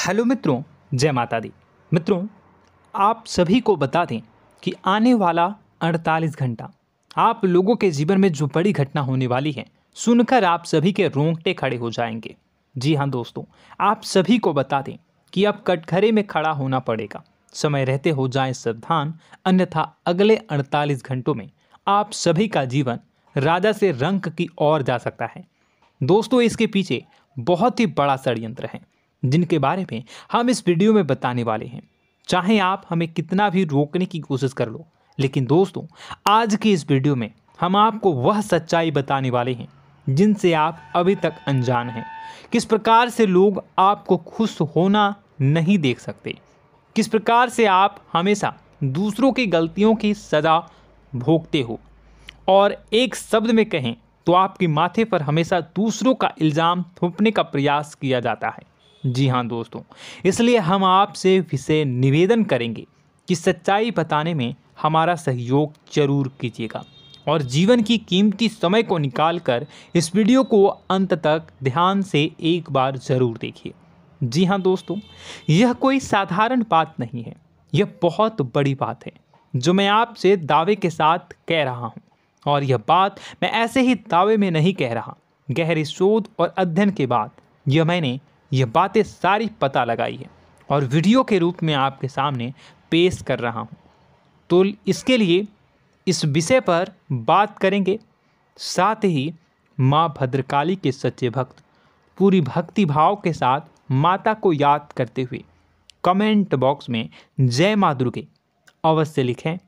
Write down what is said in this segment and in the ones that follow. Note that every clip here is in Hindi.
हेलो मित्रों, जय माता दी। मित्रों, आप सभी को बता दें कि आने वाला 48 घंटा आप लोगों के जीवन में जो बड़ी घटना होने वाली है, सुनकर आप सभी के रोंगटे खड़े हो जाएंगे। जी हाँ दोस्तों, आप सभी को बता दें कि अब कटघरे में खड़ा होना पड़ेगा। समय रहते हो जाएं सावधान, अन्यथा अगले 48 घंटों में आप सभी का जीवन राजा से रंक की ओर जा सकता है। दोस्तों, इसके पीछे बहुत ही बड़ा षड्यंत्र है जिनके बारे में हम इस वीडियो में बताने वाले हैं। चाहे आप हमें कितना भी रोकने की कोशिश कर लो, लेकिन दोस्तों आज की इस वीडियो में हम आपको वह सच्चाई बताने वाले हैं जिनसे आप अभी तक अनजान हैं। किस प्रकार से लोग आपको खुश होना नहीं देख सकते, किस प्रकार से आप हमेशा दूसरों की गलतियों की सज़ा भोगते हो, और एक शब्द में कहें तो आपके माथे पर हमेशा दूसरों का इल्ज़ाम थोपने का प्रयास किया जाता है। जी हाँ दोस्तों, इसलिए हम आपसे विशेष निवेदन करेंगे कि सच्चाई बताने में हमारा सहयोग जरूर कीजिएगा और जीवन की कीमती समय को निकालकर इस वीडियो को अंत तक ध्यान से एक बार ज़रूर देखिए। जी हाँ दोस्तों, यह कोई साधारण बात नहीं है, यह बहुत बड़ी बात है जो मैं आपसे दावे के साथ कह रहा हूँ। और यह बात मैं ऐसे ही दावे में नहीं कह रहा, गहरे शोध और अध्ययन के बाद मैंने यह बातें सारी पता लगाई है और वीडियो के रूप में आपके सामने पेश कर रहा हूँ। तो इसके लिए इस विषय पर बात करेंगे। साथ ही माँ भद्रकाली के सच्चे भक्त पूरी भक्ति भाव के साथ माता को याद करते हुए कमेंट बॉक्स में जय माँ दुर्गे अवश्य लिखें।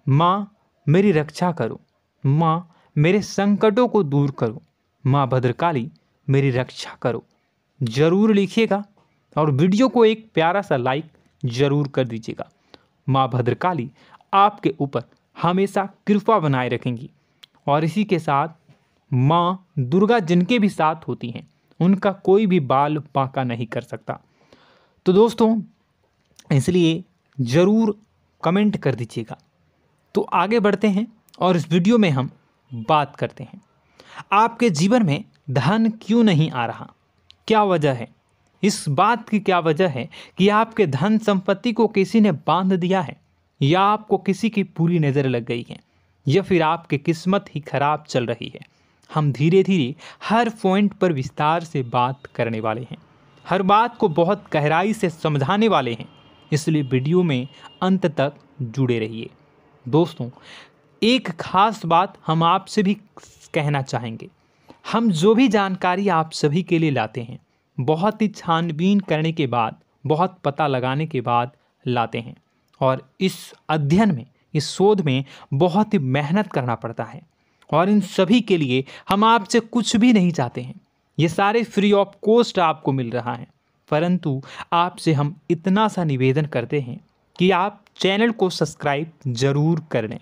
माँ मेरी रक्षा करो, माँ मेरे संकटों को दूर करो, माँ भद्रकाली मेरी रक्षा करो, ज़रूर लिखिएगा और वीडियो को एक प्यारा सा लाइक ज़रूर कर दीजिएगा। माँ भद्रकाली आपके ऊपर हमेशा कृपा बनाए रखेंगी और इसी के साथ माँ दुर्गा जिनके भी साथ होती हैं उनका कोई भी बाल बांका नहीं कर सकता। तो दोस्तों, इसलिए ज़रूर कमेंट कर दीजिएगा। तो आगे बढ़ते हैं और इस वीडियो में हम बात करते हैं, आपके जीवन में धन क्यों नहीं आ रहा, क्या वजह है। इस बात की क्या वजह है कि आपके धन संपत्ति को किसी ने बांध दिया है, या आपको किसी की पूरी नज़र लग गई है, या फिर आपकी किस्मत ही खराब चल रही है। हम धीरे धीरे हर पॉइंट पर विस्तार से बात करने वाले हैं, हर बात को बहुत गहराई से समझाने वाले हैं, इसलिए वीडियो में अंत तक जुड़े रहिए। दोस्तों, एक खास बात हम आपसे भी कहना चाहेंगे। हम जो भी जानकारी आप सभी के लिए लाते हैं बहुत ही छानबीन करने के बाद, बहुत पता लगाने के बाद लाते हैं, और इस अध्ययन में, इस शोध में बहुत ही मेहनत करना पड़ता है। और इन सभी के लिए हम आपसे कुछ भी नहीं चाहते हैं, ये सारे फ्री ऑफ कॉस्ट आपको मिल रहा है। परंतु आपसे हम इतना सा निवेदन करते हैं कि आप चैनल को सब्सक्राइब ज़रूर कर लें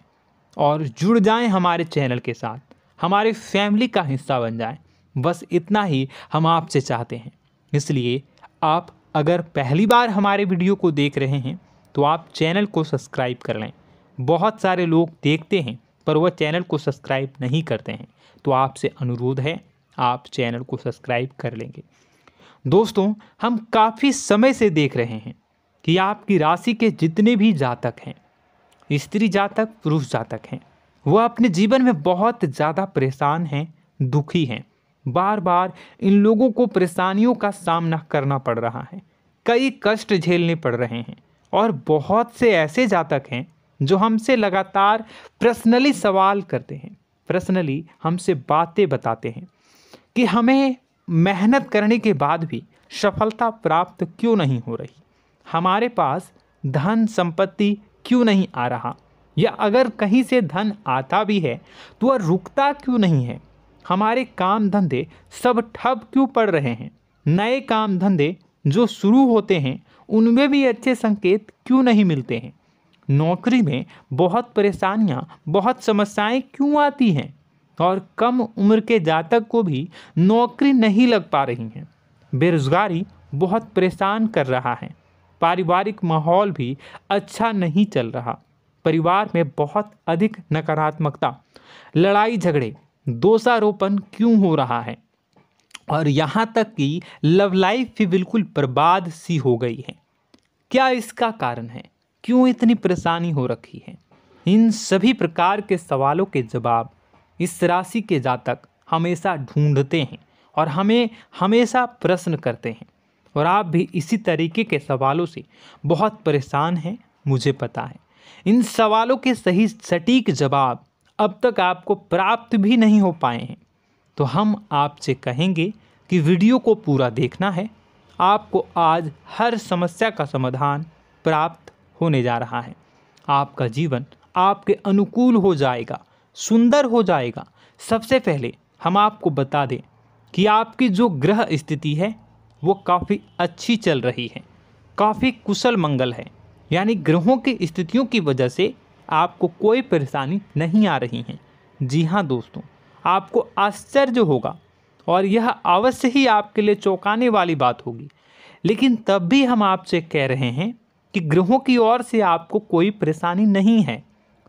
और जुड़ जाएं हमारे चैनल के साथ, हमारे फैमिली का हिस्सा बन जाएं। बस इतना ही हम आपसे चाहते हैं। इसलिए आप अगर पहली बार हमारे वीडियो को देख रहे हैं तो आप चैनल को सब्सक्राइब कर लें। बहुत सारे लोग देखते हैं पर वह चैनल को सब्सक्राइब नहीं करते हैं, तो आपसे अनुरोध है आप चैनल को सब्सक्राइब कर लेंगे। दोस्तों, हम काफ़ी समय से देख रहे हैं कि आपकी राशि के जितने भी जातक हैं, स्त्री जातक, पुरुष जातक हैं, वह अपने जीवन में बहुत ज़्यादा परेशान हैं, दुखी हैं। बार बार इन लोगों को परेशानियों का सामना करना पड़ रहा है, कई कष्ट झेलने पड़ रहे हैं। और बहुत से ऐसे जातक हैं जो हमसे लगातार पर्सनली सवाल करते हैं, पर्सनली हमसे बातें बताते हैं कि हमें मेहनत करने के बाद भी सफलता प्राप्त क्यों नहीं हो रही, हमारे पास धन संपत्ति क्यों नहीं आ रहा, या अगर कहीं से धन आता भी है तो वह रुकता क्यों नहीं है, हमारे काम धंधे सब ठप क्यों पड़ रहे हैं, नए काम धंधे जो शुरू होते हैं उनमें भी अच्छे संकेत क्यों नहीं मिलते हैं, नौकरी में बहुत परेशानियां, बहुत समस्याएं क्यों आती हैं, और कम उम्र के जातक को भी नौकरी नहीं लग पा रही हैं, बेरोजगारी बहुत परेशान कर रहा है, पारिवारिक माहौल भी अच्छा नहीं चल रहा, परिवार में बहुत अधिक नकारात्मकता, लड़ाई झगड़े, दोषारोपण क्यों हो रहा है, और यहाँ तक कि लव लाइफ भी बिल्कुल बर्बाद सी हो गई है। क्या इसका कारण है? क्यों इतनी परेशानी हो रखी है? इन सभी प्रकार के सवालों के जवाब इस राशि के जातक हमेशा ढूंढते हैं और हमें हमेशा प्रश्न करते हैं। और आप भी इसी तरीके के सवालों से बहुत परेशान हैं, मुझे पता है। इन सवालों के सही सटीक जवाब अब तक आपको प्राप्त भी नहीं हो पाए हैं। तो हम आपसे कहेंगे कि वीडियो को पूरा देखना है। आपको आज हर समस्या का समाधान प्राप्त होने जा रहा है। आपका जीवन आपके अनुकूल हो जाएगा, सुंदर हो जाएगा। सबसे पहले हम आपको बता दें कि आपकी जो ग्रह स्थिति है वो काफ़ी अच्छी चल रही है, काफ़ी कुशल मंगल है। यानी ग्रहों की स्थितियों की वजह से आपको कोई परेशानी नहीं आ रही है। जी हाँ दोस्तों, आपको आश्चर्य होगा और यह अवश्य ही आपके लिए चौंकाने वाली बात होगी। लेकिन तब भी हम आपसे कह रहे हैं कि ग्रहों की ओर से आपको कोई परेशानी नहीं है।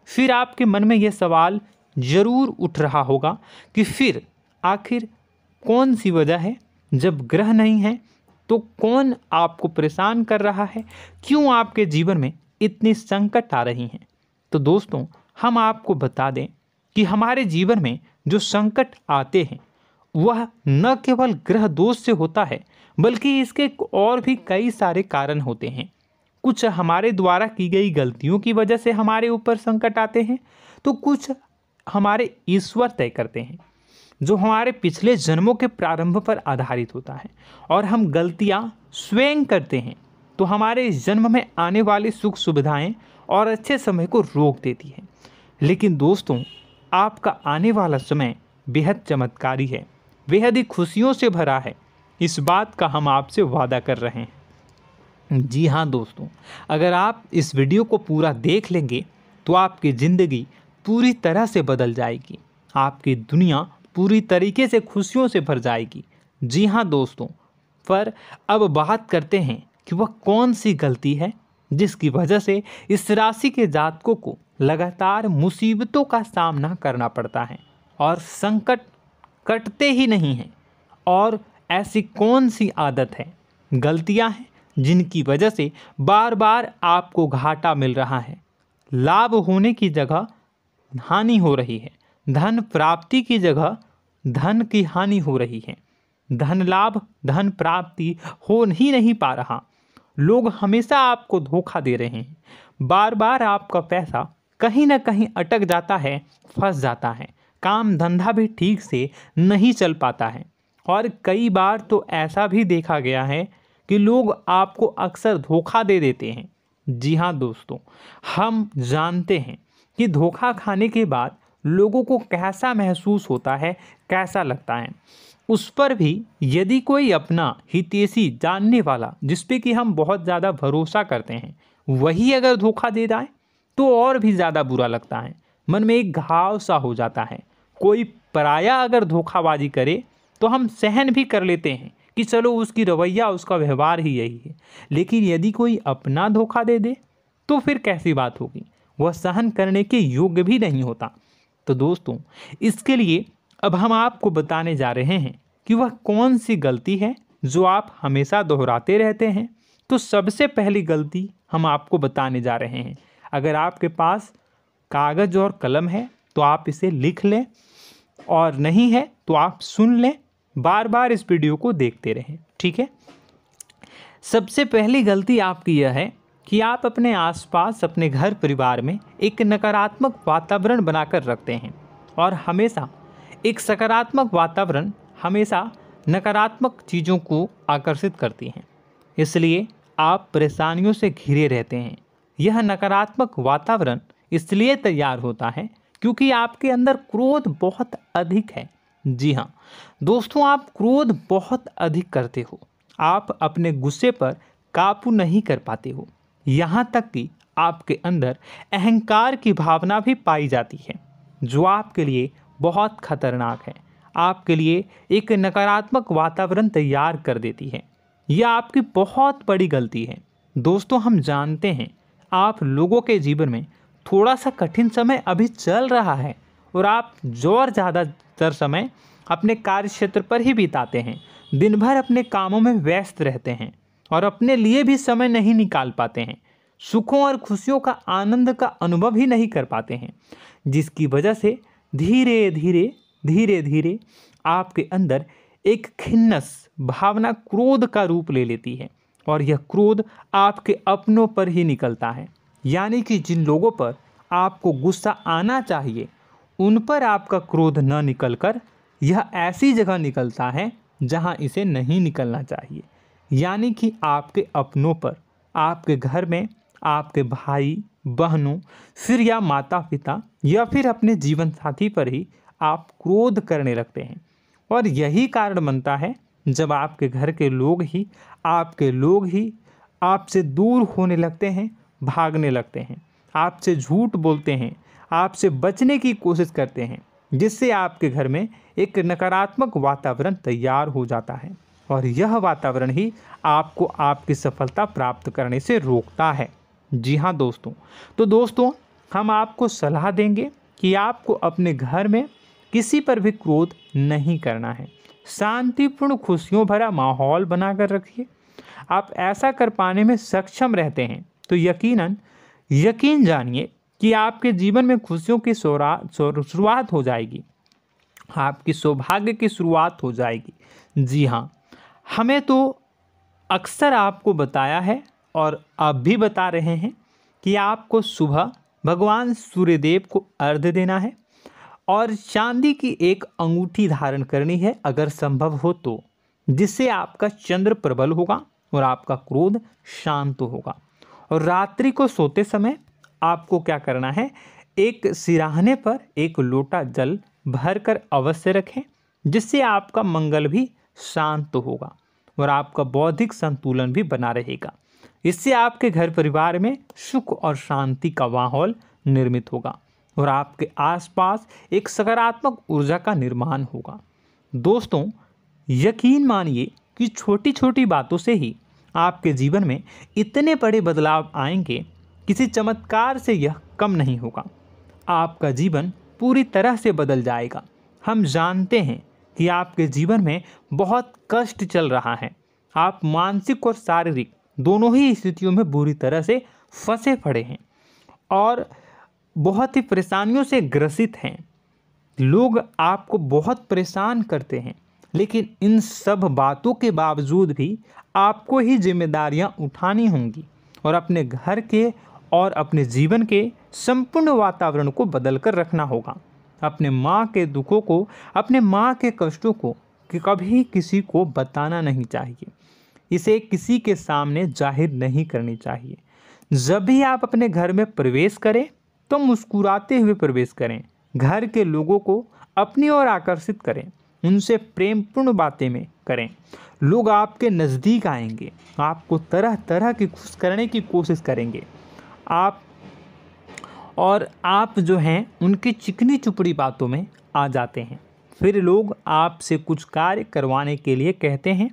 फिर आपके मन में यह सवाल ज़रूर उठ रहा होगा कि फिर आखिर कौन सी वजह है? जब ग्रह नहीं है तो कौन आपको परेशान कर रहा है? क्यों आपके जीवन में इतनी संकट आ रही हैं? तो दोस्तों, हम आपको बता दें कि हमारे जीवन में जो संकट आते हैं वह न केवल ग्रह दोष से होता है, बल्कि इसके और भी कई सारे कारण होते हैं। कुछ हमारे द्वारा की गई गलतियों की वजह से हमारे ऊपर संकट आते हैं, तो कुछ हमारे ईश्वर तय करते हैं, जो हमारे पिछले जन्मों के प्रारंभ पर आधारित होता है। और हम गलतियां स्वयं करते हैं तो हमारे इस जन्म में आने वाली सुख सुविधाएं और अच्छे समय को रोक देती है। लेकिन दोस्तों, आपका आने वाला समय बेहद चमत्कारी है, बेहद ही खुशियों से भरा है। इस बात का हम आपसे वादा कर रहे हैं। जी हाँ दोस्तों, अगर आप इस वीडियो को पूरा देख लेंगे तो आपकी ज़िंदगी पूरी तरह से बदल जाएगी, आपकी दुनिया पूरी तरीके से खुशियों से भर जाएगी। जी हाँ दोस्तों, पर अब बात करते हैं कि वह कौन सी गलती है जिसकी वजह से इस राशि के जातकों को लगातार मुसीबतों का सामना करना पड़ता है और संकट कटते ही नहीं हैं। और ऐसी कौन सी आदत है, गलतियां हैं जिनकी वजह से बार बार आपको घाटा मिल रहा है, लाभ होने की जगह हानि हो रही है, धन प्राप्ति की जगह धन की हानि हो रही है, धन लाभ धन प्राप्ति हो ही नहीं पा रहा, लोग हमेशा आपको धोखा दे रहे हैं, बार बार आपका पैसा कहीं ना कहीं अटक जाता है, फंस जाता है, काम धंधा भी ठीक से नहीं चल पाता है। और कई बार तो ऐसा भी देखा गया है कि लोग आपको अक्सर धोखा दे देते हैं। जी हाँ दोस्तों, हम जानते हैं कि धोखा खाने के बाद लोगों को कैसा महसूस होता है, कैसा लगता है। उस पर भी यदि कोई अपना हितैषी जानने वाला, जिस पे कि हम बहुत ज़्यादा भरोसा करते हैं, वही अगर धोखा दे जाए तो और भी ज़्यादा बुरा लगता है, मन में एक घाव सा हो जाता है। कोई पराया अगर धोखाबाजी करे तो हम सहन भी कर लेते हैं कि चलो उसकी रवैया, उसका व्यवहार ही यही है। लेकिन यदि कोई अपना धोखा दे दे तो फिर कैसी बात होगी, वह सहन करने के योग्य भी नहीं होता। तो दोस्तों, इसके लिए अब हम आपको बताने जा रहे हैं कि वह कौन सी गलती है जो आप हमेशा दोहराते रहते हैं। तो सबसे पहली गलती हम आपको बताने जा रहे हैं। अगर आपके पास कागज़ और कलम है तो आप इसे लिख लें, और नहीं है तो आप सुन लें, बार बार इस वीडियो को देखते रहें, ठीक है। सबसे पहली गलती आपकी यह है कि आप अपने आसपास, अपने घर परिवार में एक नकारात्मक वातावरण बनाकर रखते हैं। और हमेशा एक सकारात्मक वातावरण हमेशा नकारात्मक चीज़ों को आकर्षित करती हैं, इसलिए आप परेशानियों से घिरे रहते हैं। यह नकारात्मक वातावरण इसलिए तैयार होता है क्योंकि आपके अंदर क्रोध बहुत अधिक है। जी हाँ दोस्तों, आप क्रोध बहुत अधिक करते हो, आप अपने गुस्से पर काबू नहीं कर पाते हो, यहाँ तक कि आपके अंदर अहंकार की भावना भी पाई जाती है, जो आपके लिए बहुत खतरनाक है, आपके लिए एक नकारात्मक वातावरण तैयार कर देती है। यह आपकी बहुत बड़ी गलती है। दोस्तों, हम जानते हैं आप लोगों के जीवन में थोड़ा सा कठिन समय अभी चल रहा है और आप और ज़्यादा अधिकतर समय अपने कार्य क्षेत्र पर ही बिताते हैं, दिन भर अपने कामों में व्यस्त रहते हैं और अपने लिए भी समय नहीं निकाल पाते हैं, सुखों और खुशियों का आनंद का अनुभव ही नहीं कर पाते हैं, जिसकी वजह से धीरे धीरे आपके अंदर एक खिन्नस भावना क्रोध का रूप ले लेती है और यह क्रोध आपके अपनों पर ही निकलता है। यानी कि जिन लोगों पर आपको गुस्सा आना चाहिए उन पर आपका क्रोध न निकलकर यह ऐसी जगह निकलता है जहां इसे नहीं निकलना चाहिए। यानी कि आपके अपनों पर, आपके घर में आपके भाई बहनों, फिर या माता पिता या फिर अपने जीवन साथी पर ही आप क्रोध करने लगते हैं। और यही कारण बनता है जब आपके घर के लोग ही आपसे दूर होने लगते हैं, भागने लगते हैं, आपसे झूठ बोलते हैं, आपसे बचने की कोशिश करते हैं, जिससे आपके घर में एक नकारात्मक वातावरण तैयार हो जाता है और यह वातावरण ही आपको आपकी सफलता प्राप्त करने से रोकता है। जी हाँ दोस्तों, तो दोस्तों हम आपको सलाह देंगे कि आपको अपने घर में किसी पर भी क्रोध नहीं करना है। शांतिपूर्ण खुशियों भरा माहौल बनाकर रखिए। आप ऐसा कर पाने में सक्षम रहते हैं तो यकीन जानिए कि आपके जीवन में खुशियों की शुरुआत हो जाएगी, आपकी सौभाग्य की शुरुआत हो जाएगी। जी हाँ, हमें तो अक्सर आपको बताया है और अब भी बता रहे हैं कि आपको सुबह भगवान सूर्यदेव को अर्घ्य देना है और चांदी की एक अंगूठी धारण करनी है अगर संभव हो तो, जिससे आपका चंद्र प्रबल होगा और आपका क्रोध शांत होगा। और रात्रि को सोते समय आपको क्या करना है, एक सिराहने पर एक लोटा जल भरकर अवश्य रखें, जिससे आपका मंगल भी शांत होगा और आपका बौद्धिक संतुलन भी बना रहेगा। इससे आपके घर परिवार में सुख और शांति का माहौल निर्मित होगा और आपके आसपास एक सकारात्मक ऊर्जा का निर्माण होगा। दोस्तों यकीन मानिए कि छोटी छोटी बातों से ही आपके जीवन में इतने बड़े बदलाव आएंगे, किसी चमत्कार से यह कम नहीं होगा। आपका जीवन पूरी तरह से बदल जाएगा। हम जानते हैं कि आपके जीवन में बहुत कष्ट चल रहा है, आप मानसिक और शारीरिक दोनों ही स्थितियों में बुरी तरह से फंसे पड़े हैं और बहुत ही परेशानियों से ग्रसित हैं। लोग आपको बहुत परेशान करते हैं, लेकिन इन सब बातों के बावजूद भी आपको ही जिम्मेदारियां उठानी होंगी और अपने घर के और अपने जीवन के संपूर्ण वातावरण को बदल कर रखना होगा। अपने माँ के दुखों को, अपने माँ के कष्टों को कभी किसी को बताना नहीं चाहिए, इसे किसी के सामने जाहिर नहीं करनी चाहिए। जब भी आप अपने घर में प्रवेश करें तो मुस्कुराते हुए प्रवेश करें, घर के लोगों को अपनी ओर आकर्षित करें, उनसे प्रेमपूर्ण बातें में करें। लोग आपके नज़दीक आएंगे, आपको तरह तरह की खुश करने की कोशिश करेंगे। आप जो हैं उनकी चिकनी चुपड़ी बातों में आ जाते हैं। फिर लोग आपसे कुछ कार्य करवाने के लिए कहते हैं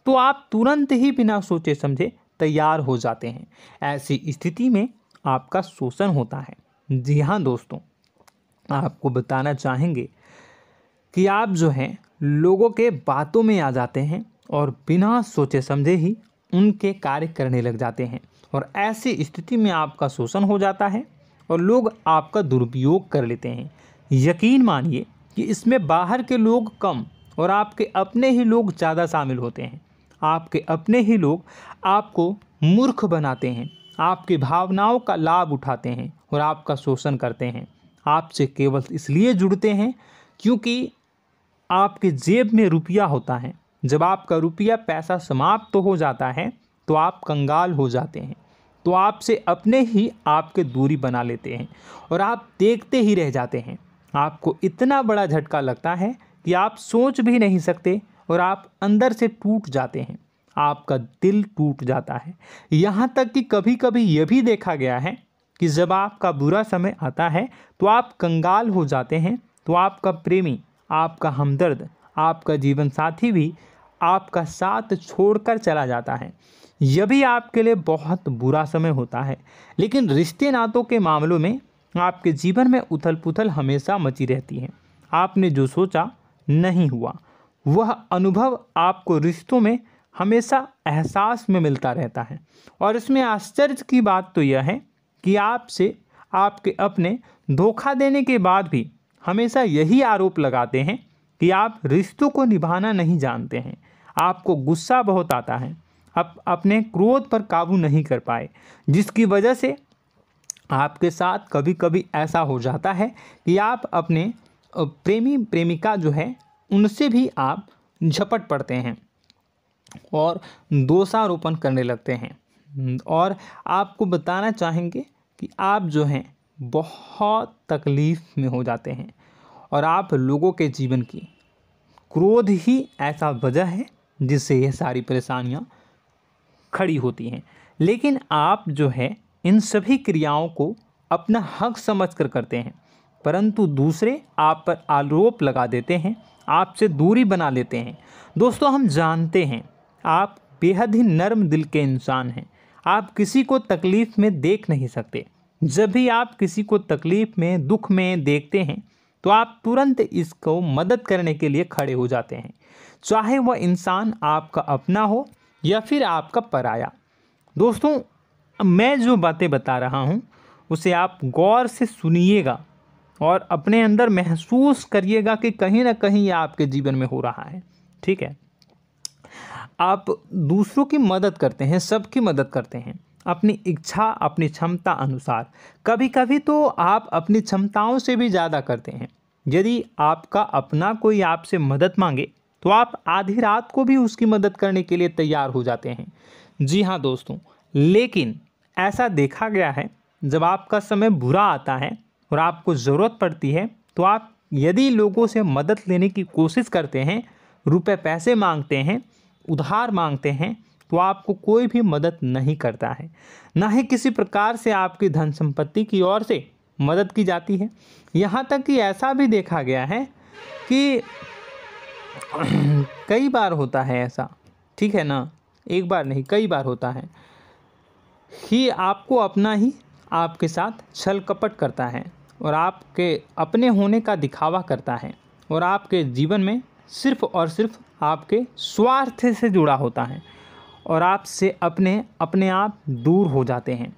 तो आप तुरंत ही बिना सोचे समझे तैयार हो जाते हैं। ऐसी स्थिति में आपका शोषण होता है। जी हाँ दोस्तों, आपको बताना चाहेंगे कि आप जो हैं लोगों के बातों में आ जाते हैं और बिना सोचे समझे ही उनके कार्य करने लग जाते हैं और ऐसी स्थिति में आपका शोषण हो जाता है और लोग आपका दुरुपयोग कर लेते हैं। यकीन मानिए कि इसमें बाहर के लोग कम और आपके अपने ही लोग ज़्यादा शामिल होते हैं। आपके अपने ही लोग आपको मूर्ख बनाते हैं, आपकी भावनाओं का लाभ उठाते हैं और आपका शोषण करते हैं। आपसे केवल इसलिए जुड़ते हैं क्योंकि आपके जेब में रुपया होता है। जब आपका रुपया पैसा समाप्त हो जाता है तो आप कंगाल हो जाते हैं, तो आपसे अपने ही आपके दूरी बना लेते हैं और आप देखते ही रह जाते हैं। आपको इतना बड़ा झटका लगता है कि आप सोच भी नहीं सकते और आप अंदर से टूट जाते हैं, आपका दिल टूट जाता है। यहाँ तक कि कभी कभी यह भी देखा गया है कि जब आपका बुरा समय आता है तो आप कंगाल हो जाते हैं, तो आपका प्रेमी, आपका हमदर्द, आपका जीवन साथी भी आपका साथ छोड़कर चला जाता है। यह भी आपके लिए बहुत बुरा समय होता है। लेकिन रिश्ते नातों के मामलों में आपके जीवन में उथल पुथल हमेशा मची रहती है। आपने जो सोचा नहीं हुआ। वह अनुभव आपको रिश्तों में हमेशा एहसास में मिलता रहता है। और इसमें आश्चर्य की बात तो यह है कि आपसे आपके अपने धोखा देने के बाद भी हमेशा यही आरोप लगाते हैं कि आप रिश्तों को निभाना नहीं जानते हैं। आपको गुस्सा बहुत आता है, आप अपने क्रोध पर काबू नहीं कर पाए, जिसकी वजह से आपके साथ कभी कभी ऐसा हो जाता है कि आप अपने प्रेमी प्रेमिका जो है उनसे भी आप झपट पड़ते हैं और दोषारोपण करने लगते हैं। और आपको बताना चाहेंगे कि आप जो हैं बहुत तकलीफ़ में हो जाते हैं और आप लोगों के जीवन की क्रोध ही ऐसा वजह है जिससे ये सारी परेशानियां खड़ी होती हैं। लेकिन आप जो है इन सभी क्रियाओं को अपना हक समझकर करते हैं, परंतु दूसरे आप पर आरोप लगा देते हैं, आपसे दूरी बना लेते हैं। दोस्तों, हम जानते हैं आप बेहद ही नर्म दिल के इंसान हैं। आप किसी को तकलीफ़ में देख नहीं सकते। जब भी आप किसी को तकलीफ़ में, दुख में देखते हैं तो आप तुरंत इसको मदद करने के लिए खड़े हो जाते हैं, चाहे वह इंसान आपका अपना हो या फिर आपका पराया। दोस्तों, मैं जो बातें बता रहा हूँ उसे आप गौर से सुनिएगा और अपने अंदर महसूस करिएगा कि कहीं ना कहीं ये आपके जीवन में हो रहा है। ठीक है, आप दूसरों की मदद करते हैं, सबकी मदद करते हैं अपनी इच्छा, अपनी क्षमता अनुसार। कभी कभी तो आप अपनी क्षमताओं से भी ज़्यादा करते हैं। यदि आपका अपना कोई आपसे मदद मांगे तो आप आधी रात को भी उसकी मदद करने के लिए तैयार हो जाते हैं। जी हाँ दोस्तों, लेकिन ऐसा देखा गया है जब आपका समय बुरा आता है और आपको ज़रूरत पड़ती है तो आप यदि लोगों से मदद लेने की कोशिश करते हैं, रुपए पैसे मांगते हैं, उधार मांगते हैं, तो आपको कोई भी मदद नहीं करता है। ना ही किसी प्रकार से आपकी धन संपत्ति की ओर से मदद की जाती है। यहाँ तक कि ऐसा भी देखा गया है कि कई बार होता है ऐसा, ठीक है ना, एक बार नहीं कई बार होता है कि आपको अपना ही आपके साथ छल कपट करता है और आपके अपने होने का दिखावा करता है और आपके जीवन में सिर्फ और सिर्फ आपके स्वार्थ से जुड़ा होता है और आपसे अपने आप दूर हो जाते हैं।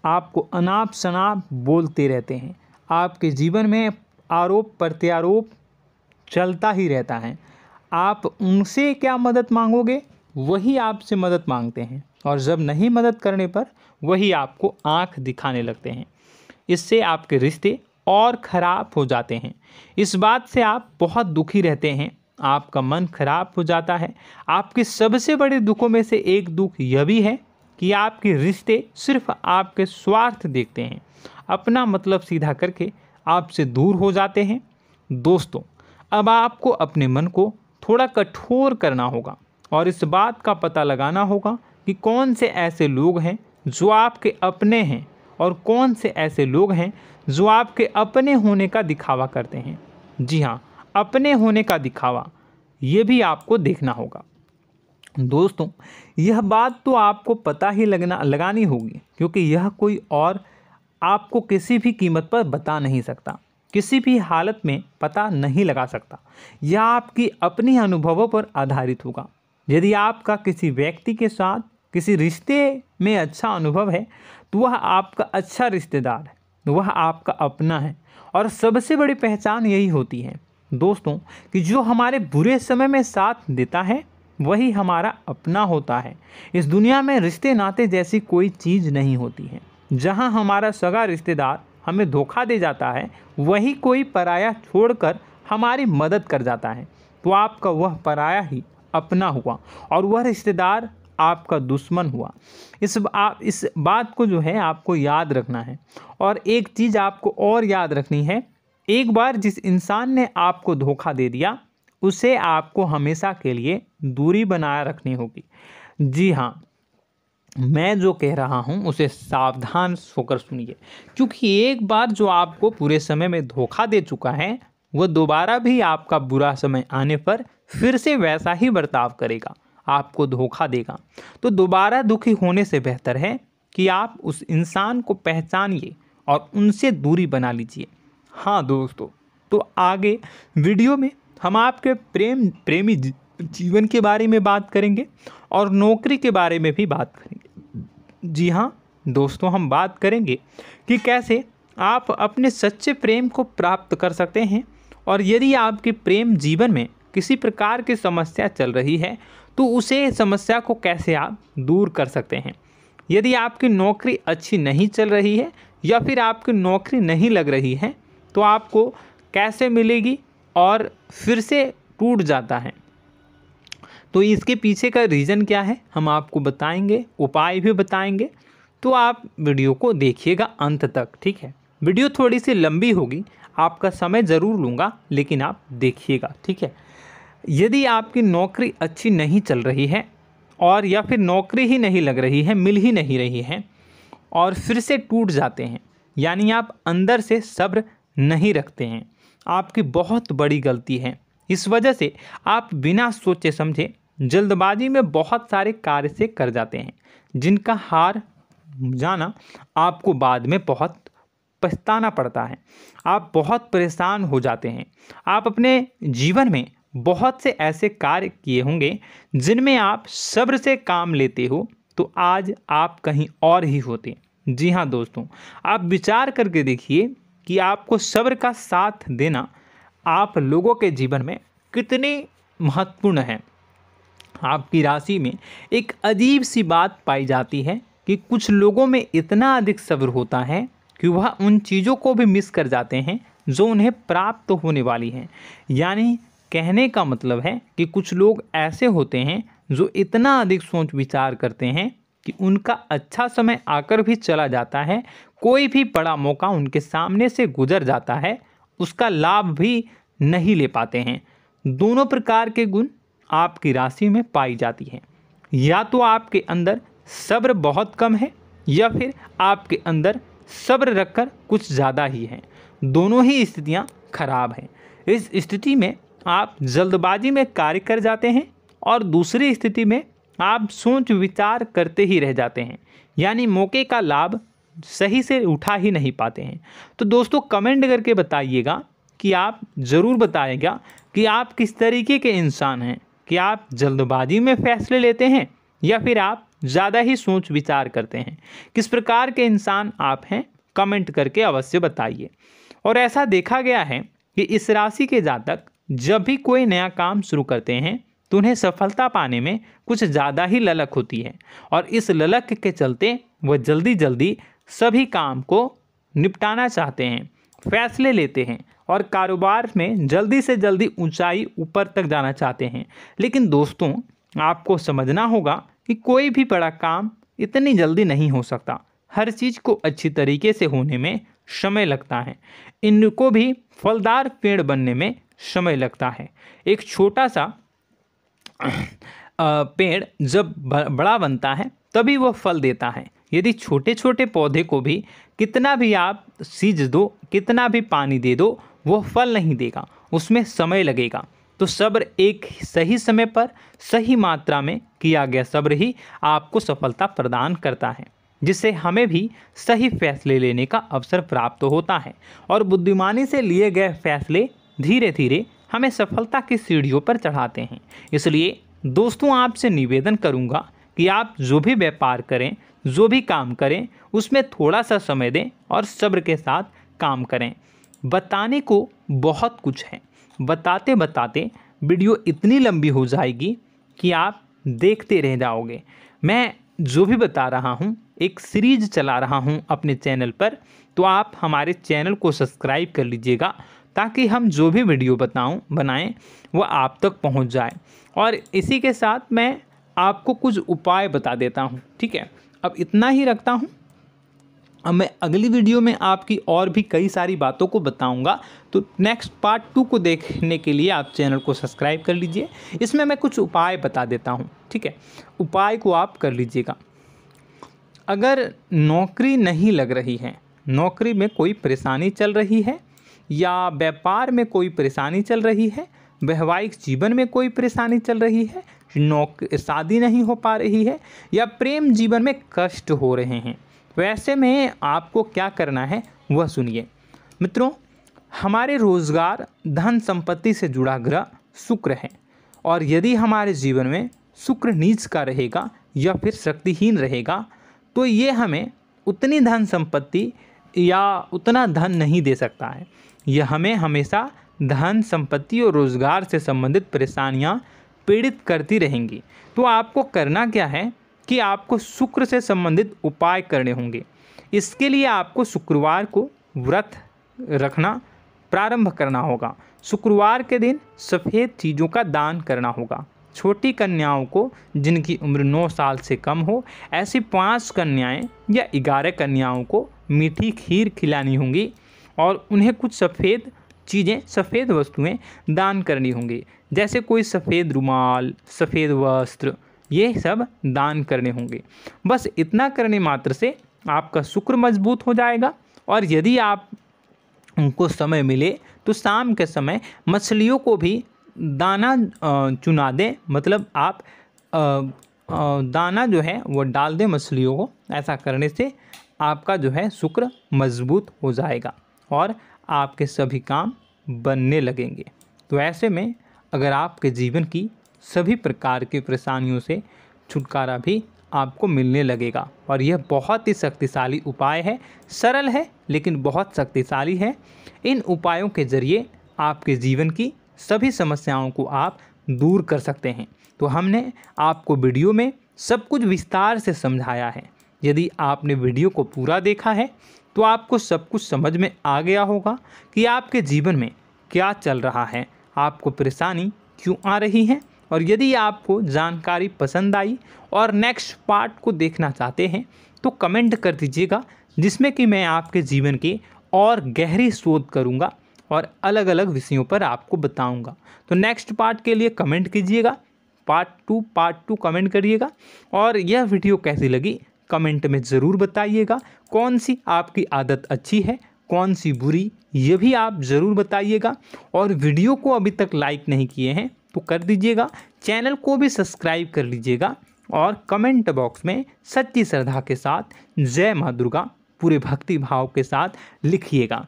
आपको अनाप शनाप बोलते रहते हैं। आपके जीवन में आरोप प्रत्यारोप चलता ही रहता है। आप उनसे क्या मदद मांगोगे, वही आपसे मदद मांगते हैं और जब नहीं मदद करने पर वही आपको आंख दिखाने लगते हैं। इससे आपके रिश्ते और ख़राब हो जाते हैं। इस बात से आप बहुत दुखी रहते हैं, आपका मन खराब हो जाता है। आपके सबसे बड़े दुखों में से एक दुख यह भी है कि आपके रिश्ते सिर्फ आपके स्वार्थ देखते हैं, अपना मतलब सीधा करके आपसे दूर हो जाते हैं। दोस्तों, अब आपको अपने मन को थोड़ा कठोर करना होगा और इस बात का पता लगाना होगा कि कौन से ऐसे लोग हैं जो आपके अपने हैं और कौन से ऐसे लोग हैं जो आपके अपने होने का दिखावा करते हैं। जी हाँ, अपने होने का दिखावा, ये भी आपको देखना होगा। दोस्तों, यह बात तो आपको पता ही लगानी होगी, क्योंकि यह कोई और आपको किसी भी कीमत पर बता नहीं सकता, किसी भी हालत में पता नहीं लगा सकता। यह आपकी अपनी अनुभवों पर आधारित होगा। यदि आपका किसी व्यक्ति के साथ किसी रिश्ते में अच्छा अनुभव है तो वह आपका अच्छा रिश्तेदार है, वह आपका अपना है। और सबसे बड़ी पहचान यही होती है दोस्तों कि जो हमारे बुरे समय में साथ देता है वही हमारा अपना होता है। इस दुनिया में रिश्ते नाते जैसी कोई चीज़ नहीं होती है। जहां हमारा सगा रिश्तेदार हमें धोखा दे जाता है, वही कोई पराया छोड़कर हमारी मदद कर जाता है, तो आपका वह पराया ही अपना हुआ और वह रिश्तेदार आपका दुश्मन हुआ। इस बात को जो है आपको याद रखना है। और एक चीज़ आपको और याद रखनी है, एक बार जिस इंसान ने आपको धोखा दे दिया उसे आपको हमेशा के लिए दूरी बनाए रखनी होगी। जी हाँ, मैं जो कह रहा हूँ उसे सावधान होकर सुनिए, क्योंकि एक बार जो आपको पूरे समय में धोखा दे चुका है वह दोबारा भी आपका बुरा समय आने पर फिर से वैसा ही बर्ताव करेगा, आपको धोखा देगा। तो दोबारा दुखी होने से बेहतर है कि आप उस इंसान को पहचानिए और उनसे दूरी बना लीजिए। हाँ दोस्तों, तो आगे वीडियो में हम आपके प्रेमी जीवन के बारे में बात करेंगे और नौकरी के बारे में भी बात करेंगे। जी हाँ दोस्तों, हम बात करेंगे कि कैसे आप अपने सच्चे प्रेम को प्राप्त कर सकते हैं, और यदि आपके प्रेम जीवन में किसी प्रकार की समस्या चल रही है तो उसे समस्या को कैसे आप दूर कर सकते हैं। यदि आपकी नौकरी अच्छी नहीं चल रही है या फिर आपकी नौकरी नहीं लग रही है तो आपको कैसे मिलेगी और फिर से टूट जाता है, तो इसके पीछे का रीज़न क्या है हम आपको बताएंगे, उपाय भी बताएंगे। तो आप वीडियो को देखिएगा अंत तक, ठीक है। वीडियो थोड़ी सी लंबी होगी, आपका समय ज़रूर लूँगा, लेकिन आप देखिएगा, ठीक है। यदि आपकी नौकरी अच्छी नहीं चल रही है और या फिर नौकरी ही नहीं लग रही है, मिल ही नहीं रही है और फिर से टूट जाते हैं, यानी आप अंदर से सब्र नहीं रखते हैं, आपकी बहुत बड़ी गलती है। इस वजह से आप बिना सोचे समझे जल्दबाजी में बहुत सारे कार्य से कर जाते हैं, जिनका हार जाना आपको बाद में बहुत पछताना पड़ता है। आप बहुत परेशान हो जाते हैं। आप अपने जीवन में बहुत से ऐसे कार्य किए होंगे जिनमें आप सब्र से काम लेते हो, तो आज आप कहीं और ही होते। जी हाँ दोस्तों, आप विचार करके देखिए कि आपको सब्र का साथ देना आप लोगों के जीवन में कितने महत्वपूर्ण है। आपकी राशि में एक अजीब सी बात पाई जाती है कि कुछ लोगों में इतना अधिक सब्र होता है कि वह उन चीज़ों को भी मिस कर जाते हैं जो उन्हें प्राप्त होने वाली हैं। यानी कहने का मतलब है कि कुछ लोग ऐसे होते हैं जो इतना अधिक सोच विचार करते हैं कि उनका अच्छा समय आकर भी चला जाता है, कोई भी बड़ा मौका उनके सामने से गुजर जाता है, उसका लाभ भी नहीं ले पाते हैं। दोनों प्रकार के गुण आपकी राशि में पाई जाती हैं। या तो आपके अंदर सब्र बहुत कम है या फिर आपके अंदर सब्र रखकर कुछ ज़्यादा ही है। दोनों ही स्थितियाँ खराब हैं। इस स्थिति में आप जल्दबाजी में कार्य कर जाते हैं और दूसरी स्थिति में आप सोच विचार करते ही रह जाते हैं, यानी मौके का लाभ सही से उठा ही नहीं पाते हैं। तो दोस्तों कमेंट करके बताइएगा कि आप ज़रूर बताइएगा कि आप किस तरीके के इंसान हैं, कि आप जल्दबाजी में फैसले लेते हैं या फिर आप ज़्यादा ही सोच विचार करते हैं। किस प्रकार के इंसान आप हैं, कमेंट करके अवश्य बताइए। और ऐसा देखा गया है कि इस राशि के जातक जब भी कोई नया काम शुरू करते हैं तो उन्हें सफलता पाने में कुछ ज़्यादा ही ललक होती है, और इस ललक के चलते वह जल्दी जल्दी सभी काम को निपटाना चाहते हैं, फैसले लेते हैं और कारोबार में जल्दी से जल्दी ऊंचाई ऊपर तक जाना चाहते हैं। लेकिन दोस्तों आपको समझना होगा कि कोई भी बड़ा काम इतनी जल्दी नहीं हो सकता। हर चीज़ को अच्छी तरीके से होने में समय लगता है। इनको भी फलदार पेड़ बनने में समय लगता है। एक छोटा सा पेड़ जब बड़ा बनता है तभी वह फल देता है। यदि छोटे छोटे पौधे को भी कितना भी आप सींच दो, कितना भी पानी दे दो, वह फल नहीं देगा, उसमें समय लगेगा। तो सब्र एक सही समय पर सही मात्रा में किया गया सब्र ही आपको सफलता प्रदान करता है, जिससे हमें भी सही फैसले लेने का अवसर प्राप्त होता है और बुद्धिमानी से लिए गए फैसले धीरे धीरे हमें सफलता की सीढ़ियों पर चढ़ाते हैं। इसलिए दोस्तों आपसे निवेदन करूंगा कि आप जो भी व्यापार करें, जो भी काम करें, उसमें थोड़ा सा समय दें और सब्र के साथ काम करें। बताने को बहुत कुछ है, बताते बताते वीडियो इतनी लंबी हो जाएगी कि आप देखते रह जाओगे। मैं जो भी बता रहा हूँ एक सीरीज चला रहा हूँ अपने चैनल पर, तो आप हमारे चैनल को सब्सक्राइब कर लीजिएगा ताकि हम जो भी वीडियो बनाएं वो आप तक पहुँच जाए। और इसी के साथ मैं आपको कुछ उपाय बता देता हूँ, ठीक है। अब इतना ही रखता हूँ। अब मैं अगली वीडियो में आपकी और भी कई सारी बातों को बताऊंगा, तो नेक्स्ट पार्ट 2 को देखने के लिए आप चैनल को सब्सक्राइब कर लीजिए। इसमें मैं कुछ उपाय बता देता हूं, ठीक है। उपाय को आप कर लीजिएगा। अगर नौकरी नहीं लग रही है, नौकरी में कोई परेशानी चल रही है, या व्यापार में कोई परेशानी चल रही है, वैवाहिक जीवन में कोई परेशानी चल रही है, शादी नहीं हो पा रही है, या प्रेम जीवन में कष्ट हो रहे हैं, वैसे में आपको क्या करना है वह सुनिए। मित्रों, हमारे रोजगार धन संपत्ति से जुड़ा ग्रह शुक्र है, और यदि हमारे जीवन में शुक्र नीच का रहेगा या फिर शक्तिहीन रहेगा तो ये हमें उतनी धन संपत्ति या उतना धन नहीं दे सकता है। यह हमें हमेशा धन संपत्ति और रोजगार से संबंधित परेशानियां पीड़ित करती रहेंगी। तो आपको करना क्या है कि आपको शुक्र से संबंधित उपाय करने होंगे। इसके लिए आपको शुक्रवार को व्रत रखना प्रारंभ करना होगा। शुक्रवार के दिन सफ़ेद चीज़ों का दान करना होगा। छोटी कन्याओं को जिनकी उम्र 9 साल से कम हो, ऐसी 5 कन्याएं या 11 कन्याओं को मीठी खीर खिलानी होंगी और उन्हें कुछ सफ़ेद चीज़ें, सफ़ेद वस्तुएं दान करनी होंगी, जैसे कोई सफ़ेद रुमाल, सफ़ेद वस्त्र, ये सब दान करने होंगे। बस इतना करने मात्र से आपका शुक्र मजबूत हो जाएगा। और यदि आप उनको समय मिले तो शाम के समय मछलियों को भी दाना चुना दें, मतलब आप दाना जो है वो डाल दें मछलियों को। ऐसा करने से आपका जो है शुक्र मजबूत हो जाएगा और आपके सभी काम बनने लगेंगे। तो ऐसे में अगर आपके जीवन की सभी प्रकार की परेशानियों से छुटकारा भी आपको मिलने लगेगा। और यह बहुत ही शक्तिशाली उपाय है, सरल है लेकिन बहुत शक्तिशाली है। इन उपायों के ज़रिए आपके जीवन की सभी समस्याओं को आप दूर कर सकते हैं। तो हमने आपको वीडियो में सब कुछ विस्तार से समझाया है। यदि आपने वीडियो को पूरा देखा है तो आपको सब कुछ समझ में आ गया होगा कि आपके जीवन में क्या चल रहा है, आपको परेशानी क्यों आ रही है। और यदि आपको जानकारी पसंद आई और नेक्स्ट पार्ट को देखना चाहते हैं तो कमेंट कर दीजिएगा, जिसमें कि मैं आपके जीवन की और गहरी शोध करूंगा और अलग अलग विषयों पर आपको बताऊंगा। तो नेक्स्ट पार्ट के लिए कमेंट कीजिएगा, पार्ट टू कमेंट करिएगा। और यह वीडियो कैसी लगी कमेंट में ज़रूर बताइएगा। कौन सी आपकी आदत अच्छी है, कौन सी बुरी, ये भी आप ज़रूर बताइएगा। और वीडियो को अभी तक लाइक नहीं किए हैं तो कर दीजिएगा, चैनल को भी सब्सक्राइब कर लीजिएगा और कमेंट बॉक्स में सच्ची श्रद्धा के साथ जय माँ दुर्गा पूरे भक्ति भाव के साथ लिखिएगा।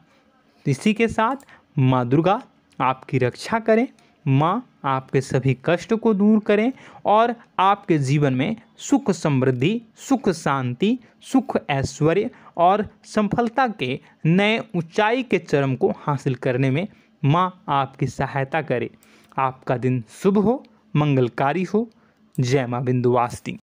इसी के साथ माँ दुर्गा आपकी रक्षा करें, माँ आपके सभी कष्ट को दूर करें और आपके जीवन में सुख समृद्धि, सुख शांति, सुख ऐश्वर्य और सफलता के नए ऊंचाई के चरम को हासिल करने में माँ आपकी सहायता करे। आपका दिन शुभ हो, मंगलकारी हो। जय माँ विंध्यवासिनी।